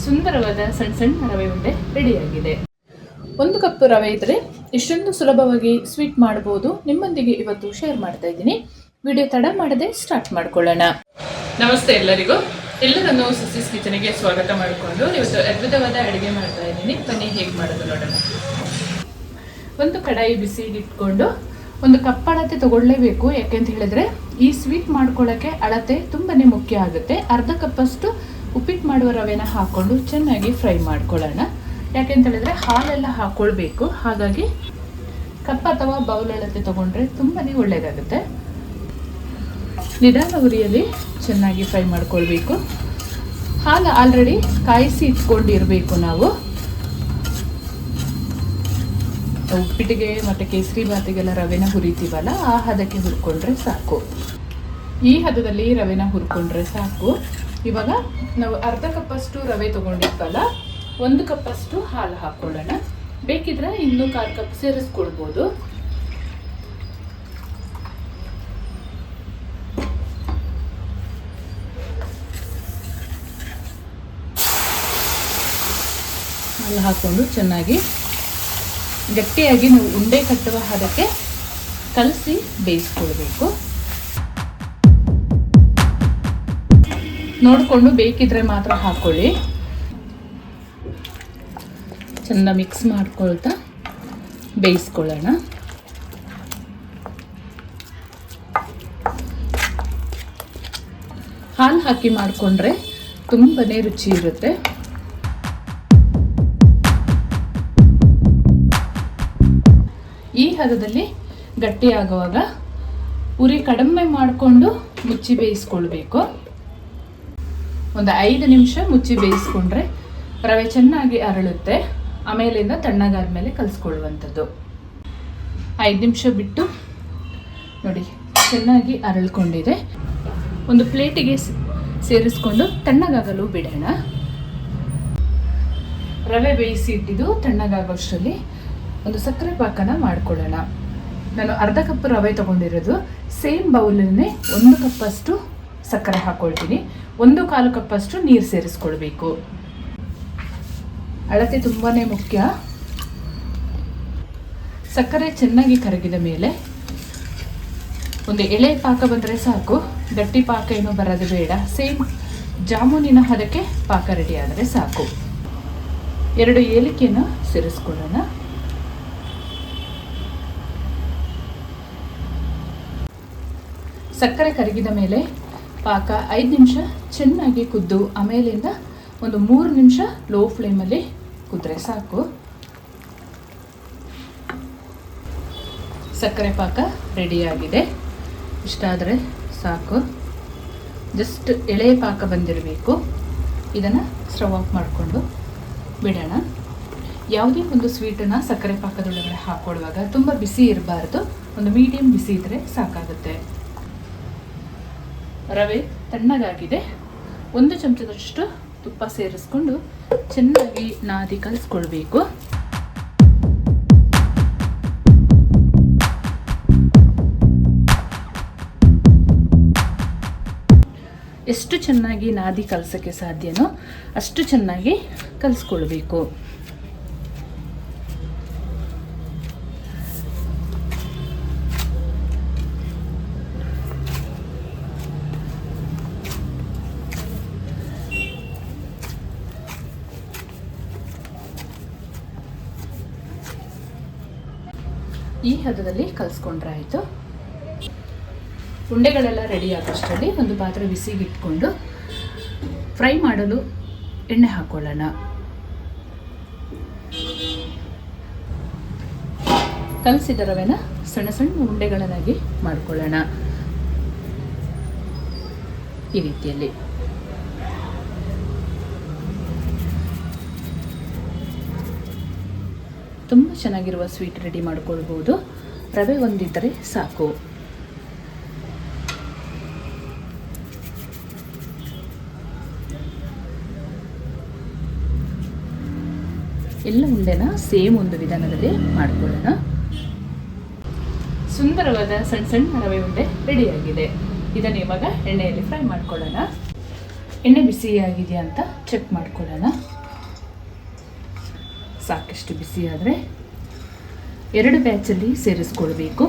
ಸುಂದರವಾದ ಸಣ್ಣ ಸಣ್ಣ ರವೆ ಉಂಡೆ ರೆಡಿಯಾಗಿದೆ. 1 ಕಪ್ ರವೆ ಇದ್ರೆ ಇಷ್ಟೊಂದು ಸುಲಭವಾಗಿ ಸ್ವೀಟ್ ಮಾಡಬಹುದು. ನಿಮ್ಮೊಂದಿಗೆ ಇವತ್ತು ಶೇರ್ ಮಾಡ್ತಾ ಇದ್ದೀನಿ. ವಿಡಿಯೋ ತಡ ಮಾಡದೆ ಸ್ಟಾರ್ಟ್ ಮಾಡ್ಕೊಳ್ಳೋಣ. ನಮಸ್ತೆ ಎಲ್ಲರಿಗೂ. ಎಲ್ಲರನ್ನು ಸುಸಿಸ್ ಕಿಚನ್ಗೆ ಸ್ವಾಗತ ಮಾಡಿಕೊಂಡು ಇವತ್ತು ಅದ್ಭುತವಾದ ಅಡುಗೆ ಮಾಡ್ತಾ ಇದ್ದೀನಿ. ಬನ್ನಿ ಹೇಗೆ ಮಾಡೋದು ನೋಡೋಣ. ಒಂದು ಕಡಾಯಿ ಬಿಸಿಗೆ ಇಟ್ಕೊಂಡು 1 ಕಪ್ ಅಳತೆ ತಗೊಳ್ಳೇಬೇಕು. ಯಾಕೆಂತ ಹೇಳಿದ್ರೆ ಈ ಸ್ವೀಟ್ ಮಾಡ್ಕೊಳ್ಳೋಕ್ಕೆ ಅಳತೆ ತುಂಬಾನೇ ಮುಖ್ಯ ಆಗುತ್ತೆ. ಅರ್ಧ ಕಪ್ಪಷ್ಟು ಉಪ್ಪಿಟ್ಟು ಮಾಡುವ ರವೆನ ಹಾಕೊಂಡು ಚೆನ್ನಾಗಿ ಫ್ರೈ ಮಾಡ್ಕೊಳ್ಳೋಣ. ಯಾಕೆಂತ ಹೇಳಿದ್ರೆ ಹಾಲೆಲ್ಲ ಹಾಕೊಳ್ಬೇಕು. ಹಾಗಾಗಿ ಕಪ್ ಅಥವಾ ಬೌಲ್ ಅಳತೆ ತಗೊಂಡ್ರೆ ತುಂಬಾನೇ ಒಳ್ಳೇದಾಗುತ್ತೆ. ನಿಧಾನ ಉರಿಯಲ್ಲಿ ಚೆನ್ನಾಗಿ ಫ್ರೈ ಮಾಡ್ಕೊಳ್ಬೇಕು. ಹಾಲು ಆಲ್ರೆಡಿ ಕಾಯಿಸಿ ಇಟ್ಕೊಂಡಿರಬೇಕು. ನಾವು ಉಪ್ಪಿಟ್ಟಿಗೆ ಮತ್ತು ಕೇಸರಿ ಬಾತಿಗೆಲ್ಲ ರವೆನ ಹುರಿತೀವಲ್ಲ, ಆ ಹದಕ್ಕೆ ಹುರ್ಕೊಂಡ್ರೆ ಸಾಕು. ಈ ಹದದಲ್ಲಿ ರವೆನ ಹುರ್ಕೊಂಡ್ರೆ ಸಾಕು. ಇವಾಗ ನಾವು ಅರ್ಧ ಕಪ್ಪಷ್ಟು ರವೆ ತೊಗೊಂಡಿದ್ವಲ್ಲ, 1 ಕಪ್ಪಷ್ಟು ಹಾಲು ಹಾಕ್ಕೊಳ್ಳೋಣ. ಬೇಕಿದ್ರೆ ಇನ್ನೂ 1/4 ಕಪ್ ಸೇರಿಸ್ಕೊಳ್ಬೋದು. ಹಾಲು ಹಾಕ್ಕೊಂಡು ಚೆನ್ನಾಗಿ ಗಟ್ಟಿಯಾಗಿ ನಾವು ಉಂಡೆ ಕಟ್ಟುವ ಹದಕ್ಕೆ ಕಲಸಿ ಬೇಯಿಸ್ಕೊಳ್ಬೇಕು. ನೋಡಿಕೊಂಡು ಬೇಕಿದ್ರೆ ಮಾತ್ರ ಹಾಕೊಳ್ಳಿ. ಚೆಂದ ಮಿಕ್ಸ್ ಮಾಡ್ಕೊಳ್ತಾ ಬೇಯಿಸ್ಕೊಳ್ಳೋಣ. ಹಾಲು ಹಾಕಿ ಮಾಡಿಕೊಂಡ್ರೆ ತುಂಬಾನೇ ರುಚಿ ಇರುತ್ತೆ. ಈ ಹದದಲ್ಲಿ ಗಟ್ಟಿಯಾಗುವಾಗ ಉರಿ ಕಡಿಮೆ ಮಾಡಿಕೊಂಡು ಮುಚ್ಚಿ ಬೇಯಿಸ್ಕೊಳ್ಬೇಕು. ಒಂದು 5 ನಿಮಿಷ ಮುಚ್ಚಿ ಬೇಯಿಸ್ಕೊಂಡ್ರೆ ರವೆ ಚೆನ್ನಾಗಿ ಅರಳುತ್ತೆ. ಆಮೇಲಿಂದ ತಣ್ಣಗಾದ್ಮೇಲೆ ಕಲಿಸ್ಕೊಳ್ಳುವಂಥದ್ದು. 5 ನಿಮಿಷ ಬಿಟ್ಟು ನೋಡಿ ಚೆನ್ನಾಗಿ ಅರಳ್ಕೊಂಡಿದೆ. ಒಂದು ಪ್ಲೇಟಿಗೆ ಸೇರಿಸ್ಕೊಂಡು ತಣ್ಣಗಾಗಲು ಬಿಡೋಣ. ರವೆ ಬೇಯಿಸಿ ಇಟ್ಟಿದ್ದು ತಣ್ಣಗಾಗೋಷ್ಟರಲ್ಲಿ ಒಂದು ಸಕ್ಕರೆ ಪಾಕನ ಮಾಡ್ಕೊಳ್ಳೋಣ. ನಾನು ಅರ್ಧ ಕಪ್ ರವೆ ತಗೊಂಡಿರೋದು. ಸೇಮ್ ಬೌಲನ್ನೇ 1 ಕಪ್ಪಷ್ಟು ಸಕ್ಕರೆ ಹಾಕ್ಕೊಳ್ತೀನಿ. 1/4 ಕಪ್ಪಷ್ಟು ನೀರು ಸೇರಿಸ್ಕೊಳ್ಬೇಕು. ಅಳತೆ ತುಂಬಾ ಮುಖ್ಯ. ಸಕ್ಕರೆ ಚೆನ್ನಾಗಿ ಕರಗಿದ ಮೇಲೆ ಒಂದು ಎಳೆ ಪಾಕ ಬಂದರೆ ಸಾಕು. ಗಟ್ಟಿ ಪಾಕ ಏನೂ ಬರೋದು ಬೇಡ. ಸೇಮ್ ಜಾಮೂನಿನ ಹದಕ್ಕೆ ಪಾಕ ರೆಡಿ ಆದರೆ ಸಾಕು. 2 ಏಲಕ್ಕಿಯನ್ನು ಸೇರಿಸ್ಕೊಳ್ಳೋಣ. ಸಕ್ಕರೆ ಕರಗಿದ ಮೇಲೆ ಪಾಕ 5 ನಿಮಿಷ ಚೆನ್ನಾಗಿ ಕುದ್ದು ಆಮೇಲಿಂದ ಒಂದು 3 ನಿಮಿಷ ಲೋ ಫ್ಲೇಮಲ್ಲಿ ಕುದ್ರೆ ಸಾಕು. ಸಕ್ಕರೆ ಪಾಕ ರೆಡಿಯಾಗಿದೆ. ಇಷ್ಟಾದರೆ ಸಾಕು. ಜಸ್ಟ್ ಎಳೆ ಪಾಕ ಬಂದಿರಬೇಕು. ಇದನ್ನು ಸ್ಟವ್ ಆಫ್ ಮಾಡಿಕೊಂಡು ಬಿಡೋಣ. ಯಾವುದೇ ಒಂದು ಸ್ವೀಟನ್ನು ಸಕ್ಕರೆ ಪಾಕದೊಳಗಡೆ ಹಾಕೊಳ್ಳುವಾಗ ತುಂಬ ಬಿಸಿ ಇರಬಾರ್ದು. ಒಂದು ಮೀಡಿಯಂ ಬಿಸಿ ಇದ್ದರೆ ಸಾಕಾಗುತ್ತೆ. ರವೆ ತಣ್ಣಗಾಗಿದೆ. 1 ಚಮಚದಷ್ಟು ತುಪ್ಪ ಸೇರಿಸ್ಕೊಂಡು ಚೆನ್ನಾಗಿ ನಾದಿ ಕಲಿಸ್ಕೊಳ್ಬೇಕು. ಎಷ್ಟು ಚೆನ್ನಾಗಿ ನಾದಿ ಕಲಸಕ್ಕೆ ಸಾಧ್ಯನೋ ಅಷ್ಟು ಚೆನ್ನಾಗಿ ಕಲಿಸ್ಕೊಳ್ಬೇಕು. ಈ ಹದದಲ್ಲಿ ಕಲಿಸ್ಕೊಂಡ್ರೆ ಆಯಿತು. ಉಂಡೆಗಳೆಲ್ಲ ರೆಡಿ ಆಗೋಷ್ಟರಲ್ಲಿ ಒಂದು ಪಾತ್ರೆ ಬಿಸಿಗೆ ಇಟ್ಕೊಂಡು ಫ್ರೈ ಮಾಡಲು ಎಣ್ಣೆ ಹಾಕೊಳ್ಳೋಣ. ಕಲಸಿದ ರವೆನ ಸಣ್ಣ ಸಣ್ಣ ಉಂಡೆಗಳನ್ನಾಗಿ ಮಾಡ್ಕೊಳ್ಳೋಣ. ಈ ರೀತಿಯಲ್ಲಿ ತುಂಬ ಚೆನ್ನಾಗಿರುವ ಸ್ವೀಟ್ ರೆಡಿ ಮಾಡ್ಕೊಳ್ಬೋದು. ರವೆ ಒಂದಿದ್ದರೆ ಸಾಕು. ಎಲ್ಲ ಉಂಡೆನ ಸೇಮ್ ಒಂದು ವಿಧಾನದಲ್ಲಿ ಮಾಡ್ಕೊಳ್ಳೋಣ. ಸುಂದರವಾದ ಸಣ್ಣ ಸಣ್ಣ ರವೆ ಉಂಡೆ ರೆಡಿಯಾಗಿದೆ. ಇದನ್ನು ಇವಾಗ ಎಣ್ಣೆಯಲ್ಲಿ ಫ್ರೈ ಮಾಡ್ಕೊಳ್ಳೋಣ. ಎಣ್ಣೆ ಬಿಸಿಯಾಗಿದೆಯಾ ಅಂತ ಚೆಕ್ ಮಾಡ್ಕೊಳ್ಳೋಣ. ಸಾಕಷ್ಟು ಬಿಸಿ ಆದರೆ 2 ಬ್ಯಾಚಲ್ಲಿ ಸೇರಿಸ್ಕೊಳ್ಬೇಕು.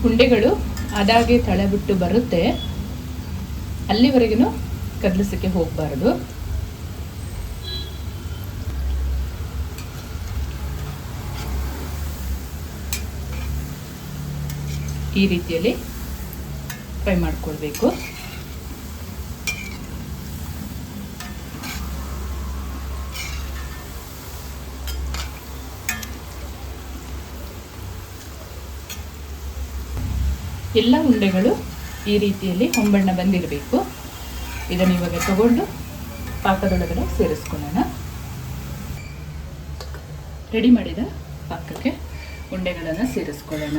ಉಂಡೆಗಳು ಅದಾಗೆ ತಳಬಿಟ್ಟು ಬರುತ್ತೆ, ಅಲ್ಲಿವರೆಗೂ ಕದಲಿಸಕ್ಕೆ ಹೋಗಬಾರದು. ಈ ರೀತಿಯಲ್ಲಿ ಫ್ರೈ ಮಾಡ್ಕೊಳ್ಬೇಕು. ಎಲ್ಲ ಉಂಡೆಗಳು ಈ ರೀತಿಯಲ್ಲಿ ಹೊಂಬಣ್ಣ ಬಂದಿರಬೇಕು. ಇದನ್ನು ಇವಾಗ ತಗೊಂಡು ಪಾಕದೊಳಗಡೆ ಸೇರಿಸ್ಕೊಳ್ಳೋಣ. ರೆಡಿ ಮಾಡಿದ ಪಾಕಕ್ಕೆ ಉಂಡೆಗಳನ್ನು ಸೇರಿಸ್ಕೊಳ್ಳೋಣ.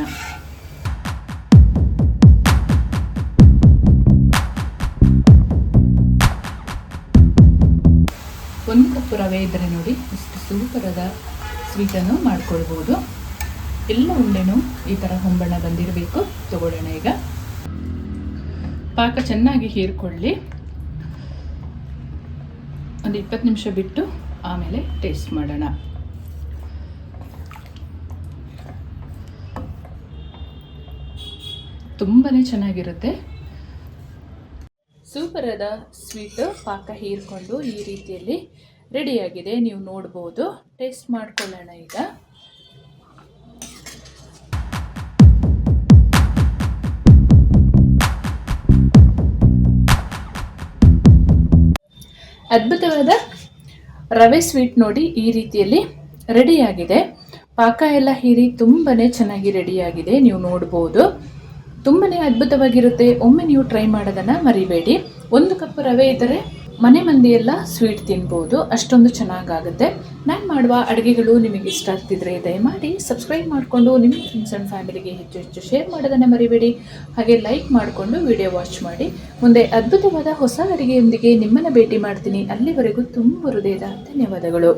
ಒಂದು ಕಪ್ ರವೆ ಇದ್ದರೆ ನೋಡಿ ಇಷ್ಟು ಸೂಪರಾದ ಸ್ವೀಟನ್ನು ಮಾಡ್ಕೊಳ್ಬೋದು. ಎಲ್ಲ ಉಂಡೆನೂ ಈ ಥರ ಹೊಂಬಣ್ಣ ಬಂದಿರಬೇಕು. ತಗೊಳ್ಳೋಣ. ಈಗ ಪಾಕ ಚೆನ್ನಾಗಿ ಹೀರ್ಕೊಳ್ಳಿ. ಒಂದು 20 ನಿಮಿಷ ಬಿಟ್ಟು ಆಮೇಲೆ ಟೇಸ್ಟ್ ಮಾಡೋಣ. ತುಂಬಾ ಚೆನ್ನಾಗಿರುತ್ತೆ. ಸೂಪರಾದ ಸ್ವೀಟ್ ಪಾಕ ಹೀರ್ಕೊಂಡು ಈ ರೀತಿಯಲ್ಲಿ ರೆಡಿಯಾಗಿದೆ. ನೀವು ನೋಡ್ಬೋದು. ಟೇಸ್ಟ್ ಮಾಡ್ಕೊಳ್ಳೋಣ. ಈಗ ಅದ್ಭುತವಾದ ರವೆ ಸ್ವೀಟ್ ನೋಡಿ ಈ ರೀತಿಯಲ್ಲಿ ರೆಡಿಯಾಗಿದೆ. ಪಾಕ ಎಲ್ಲ ಹೀರಿ ತುಂಬಾ ಚೆನ್ನಾಗಿ ರೆಡಿಯಾಗಿದೆ. ನೀವು ನೋಡ್ಬೋದು. ತುಂಬಾ ಅದ್ಭುತವಾಗಿರುತ್ತೆ. ಒಮ್ಮೆ ನೀವು ಟ್ರೈ ಮಾಡೋದನ್ನು ಮರಿಬೇಡಿ. 1 ಕಪ್ ರವೆ ಇದ್ದರೆ ಮನೆ ಮಂದಿ ಎಲ್ಲ ಸ್ವೀಟ್ ತಿನ್ಬೋದು. ಅಷ್ಟೊಂದು ಚೆನ್ನಾಗಾಗುತ್ತೆ. ನಾನು ಮಾಡುವ ಅಡುಗೆಗಳು ನಿಮಗೆ ಇಷ್ಟ ಆಗ್ತಿದ್ರೆ ದಯಮಾಡಿ ಸಬ್ಸ್ಕ್ರೈಬ್ ಮಾಡಿಕೊಂಡು ನಿಮ್ಮ ಫ್ರೆಂಡ್ಸ್ ಆ್ಯಂಡ್ ಫ್ಯಾಮಿಲಿಗೆ ಹೆಚ್ಚು ಶೇರ್ ಮಾಡೋದನ್ನು ಮರಿಬೇಡಿ. ಹಾಗೆ ಲೈಕ್ ಮಾಡಿಕೊಂಡು ವಿಡಿಯೋ ವಾಚ್ ಮಾಡಿ. ಮುಂದೆ ಅದ್ಭುತವಾದ ಹೊಸ ಅಡುಗೆಯೊಂದಿಗೆ ನಿಮ್ಮನ್ನು ಭೇಟಿ ಮಾಡ್ತೀನಿ. ಅಲ್ಲಿವರೆಗೂ ತುಂಬ ಹೃದಯದ ಧನ್ಯವಾದಗಳು.